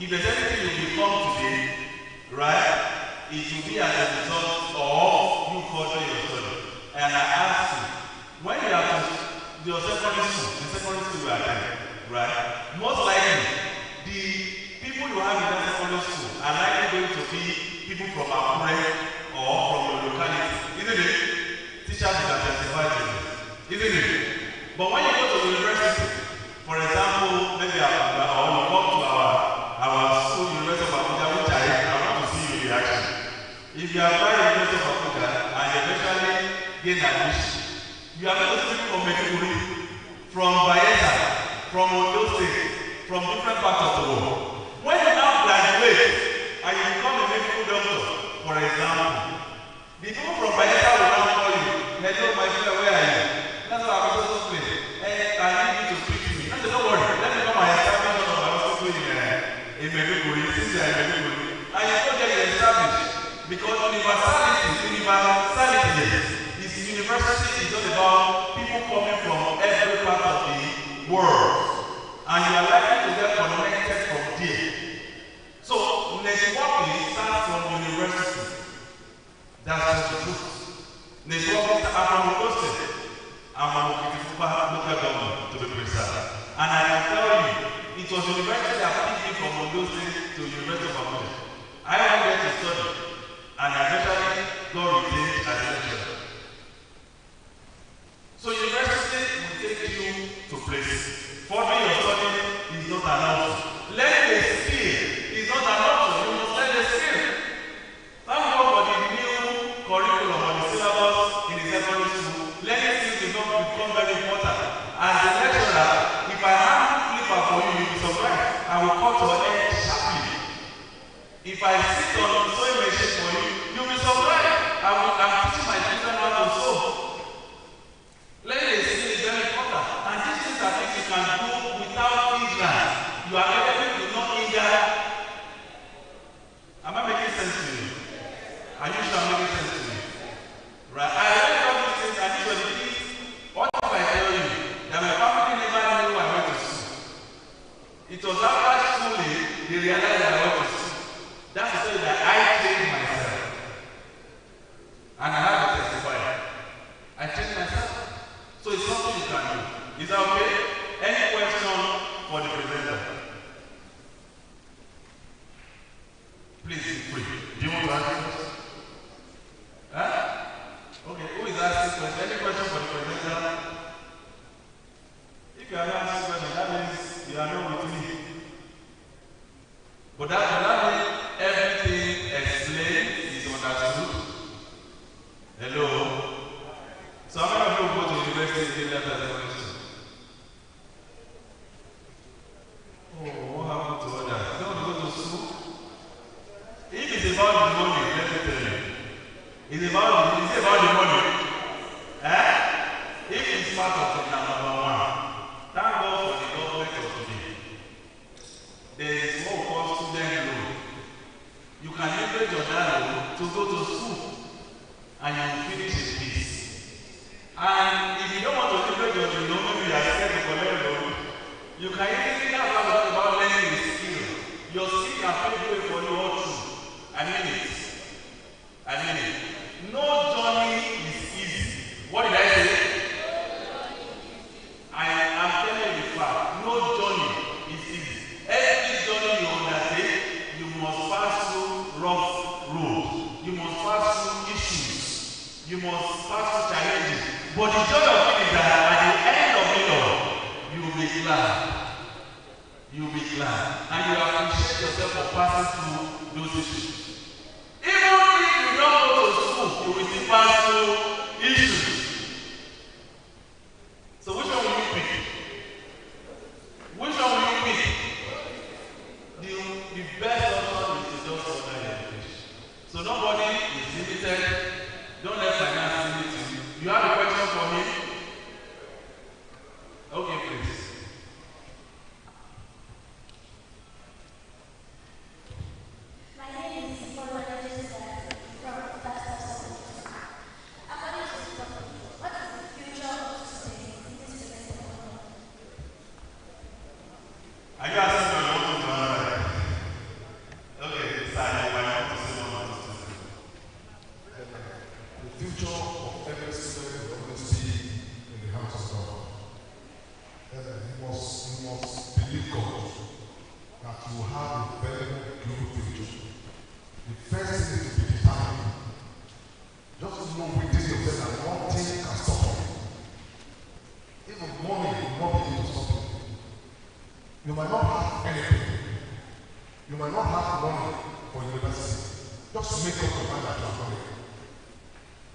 if there's anything you become today, right, it will be as a result of you furthering your study. And I ask you, when you are to your secondary school you attend, right, most likely the people you have in that secondary school are likely going to be people from Akure or from your locality, isn't it? Teachers will testify to this, isn't it? But when you go to the university, for example, maybe ABUJA, or you come to our school, University of ABUJA, which I want to see your reaction. If you apply to University of ABUJA and you eventually gain admission, you are going to speak from Maiduguri, from Bayelsa, from Ondo State, from different parts of the world. When you now graduate and you become a medical doctor, for example, the people from Bayelsa will now call you, hello my friend, where are you? That's what I'm supposed to say. I need you to speak to me. I said, don't worry, let me come and establish one of my hospital in Maiduguri, since you are in Maiduguri. And you don't get established, because universality is all about people coming from every part of the world. And you are likely to get connected from there. So, networking starts from university. That's just the truth. Networking starts from the hostel. I'm from EKITI local government, to be precise. And I can tell you, it was university that picked me from Ondo State to University of ABUJA. I went there to study, and I eventually got retained as a lecturer. So university will take you to places. Furthering your study is not an option. Learning a skill is not an option. You must learn a skill. Thank God for the new curriculum or the syllabus in the secondary school. Learning skills will not become very important. As a lecturer, if I have a flipper for you, you'll be surprised. I will cut your head sharply. If I sit on the sewing machine for you, you'll be surprised. I'm teaching my children how to sew. Learning a skill is very important. And these things are things you can do without hindrance. You are able to not hinder. Am I making sense to you? Are you sure I'm making sense to you? Right? I learned all these things, and these were the things. What if I tell you that my family never knew I went to school? It was after schooling they realized that I went to school. That's to say that I trained myself. And I have to testify. I trained myself. So it's something you can do. Is that okay? Any question for the presenter? Please be free. Do you want to ask a question? Huh? Okay, who is asking question? Any question for the presenter? If you are not asking question, that means you are not with me. But that means everything explained is understood. Hello? So how many of you go to university and left as a question? Oh, what happened to others? You don't want to go to school? If it's about the money, let me tell you. It's about the money. If it's part of the number one, thank God for the government of today. There is what we call student loan. You can leverage your loan to go to school and you will finish in peace. And if you don't want to leverage your loan, maybe you are scared to collect loan, you can easily have a lot about learning a skill. Your skill can pay way for you all through. I mean it. No journey is easy. What did I say? I'm telling you the fact. No journey is easy. Every journey you undertake, you must pass through rough roads. You must pass through issues. You must pass through challenges. But the joy of it is that at the end of it all, you will be glad. You will be glad. And you appreciate yourself for passing through those issues. Even if you don't go to school, you will still pass through issues. So which one will you pick? Which one will you pick? The best option is to just order your education. So nobody is limited. Don't let finance limit you. You have a question for me? Okay, please. Are you asking me what to do? You might not have anything. You might not have money for university. Just make up your mind that you are going.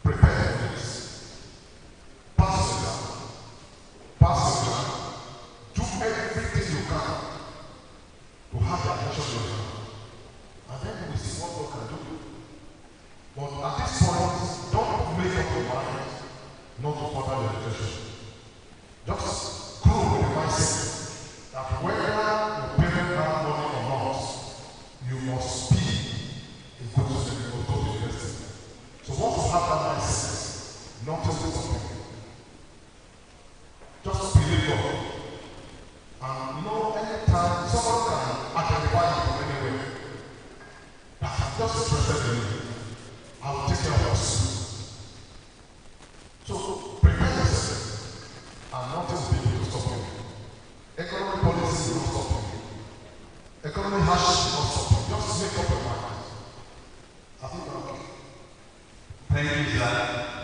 Prepare for this. Pass your exam. Pass your exam. Do everything you can to have the attention of your exam. And then we see what God can do. But at this point, don't make up your mind not to further your education. Just grow with the mindset that whether your parents have money or not, you must be a good student or go to university. So once you have that mindset, nothing will stop you. Just believe God. And you know, anytime someone can identify you from anywhere, that I'm just interested in you, I will take care of us. So prepare yourself, and nothing will be able to stop you. Economic policy will not stop you. Economic hardship will not stop you. Just make up your mind. I think I'm okay. Thank you, sir.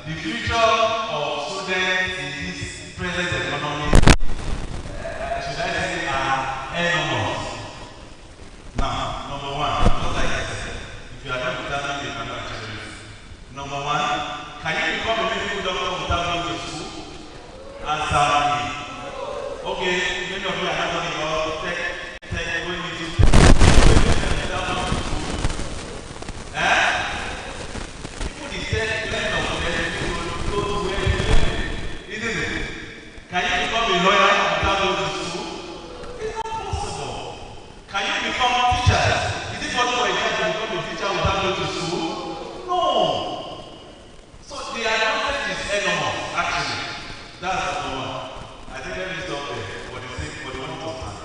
The future of students in this present economy, should I say, are enormous. Now, number one, just like I said, if you are not determined, you cannot achieve it. Number one, can you become a medical doctor without going to school? Answer me. Okay, many of you are not talking about tech going into without going to school. People in tech blend of them, people go to where they live, isn't it? Can you become a lawyer without going to school? It's not possible. Can you become a teacher? Is it possible for a child to become a teacher without going to school? No. So the advantage is enormous, actually. That's number one. I think let me stop there for the sake for the one of time.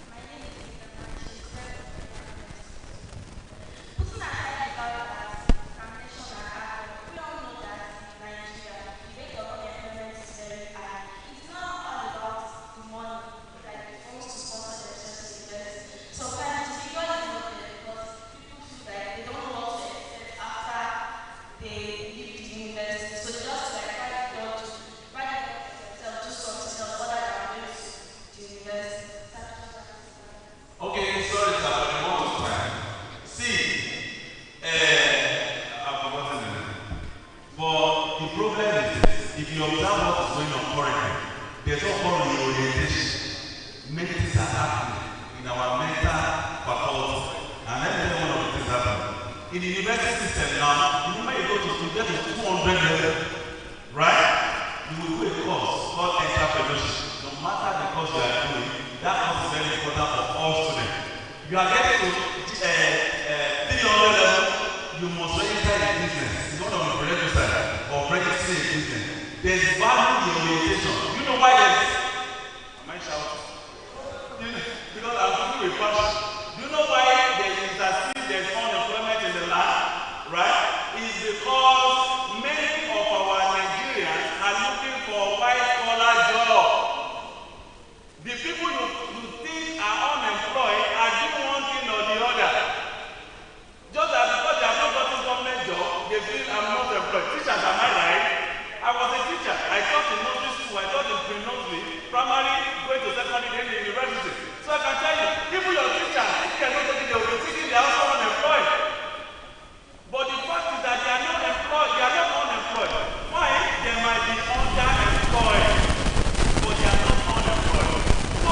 My name is putting aside the fact that examination are hard, we all know that in Nigeria, the rate of unemployment is very high. It's not all about the money, like the funds to sponsor themselves to invest. Sometimes the figure is not there because people feel like they don't know what to expect after they leave the university. So they just like write themselves, do something else other than going to the university. Okay, sorry, sir, but the one was time. See, I've forgotten the name. But the problem is this: if you observe what is going on currently, there's what called reorientation. Many things are happening in our mental faculty. And let me tell you one of the things happening. In the university system now, the moment you go to school, you get to 200 level, right? You will do a course called entrepreneurship. No matter the course you are doing, that course is very important for all students. You are getting to 300 level, you must register a business. It's one of the prerequisites of registering a business. There's value in orientation. You know why there's... Am I shouting? Because I'm talking with passion. Do you know why there's unemployment in the land? Right? It's because many of our Nigerians are looking for white-collar jobs. The people you think are unemployed are doing one thing or the other. Just that because they have not gotten government job, they feel I'm not employed. Teachers, am I right? I was a teacher. I taught in nursery school, I taught in pre-nursery, primary, going to secondary, then in university. So I can tell you, even your teachers, if they are not taking, they will be thinking they are also unemployed. But the fact is that they are not employed, they are not unemployed. Why? They might be underemployed, but they are not unemployed. So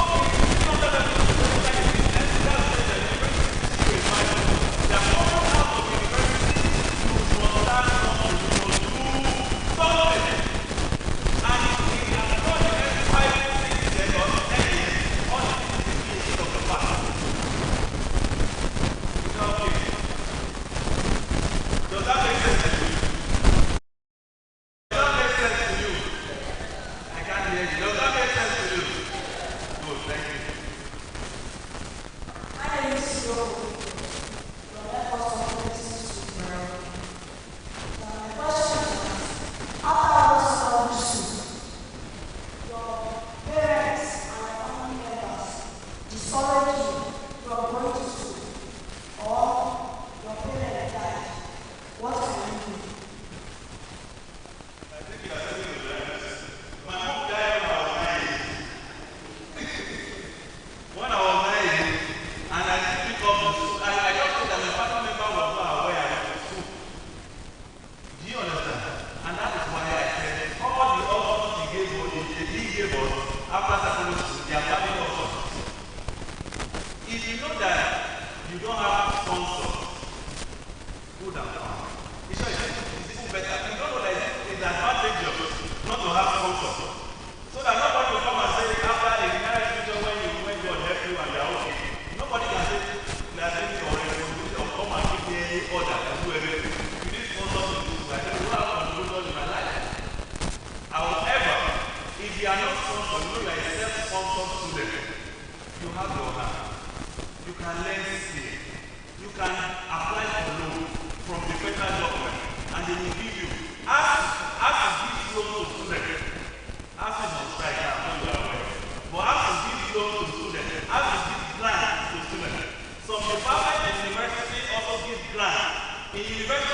university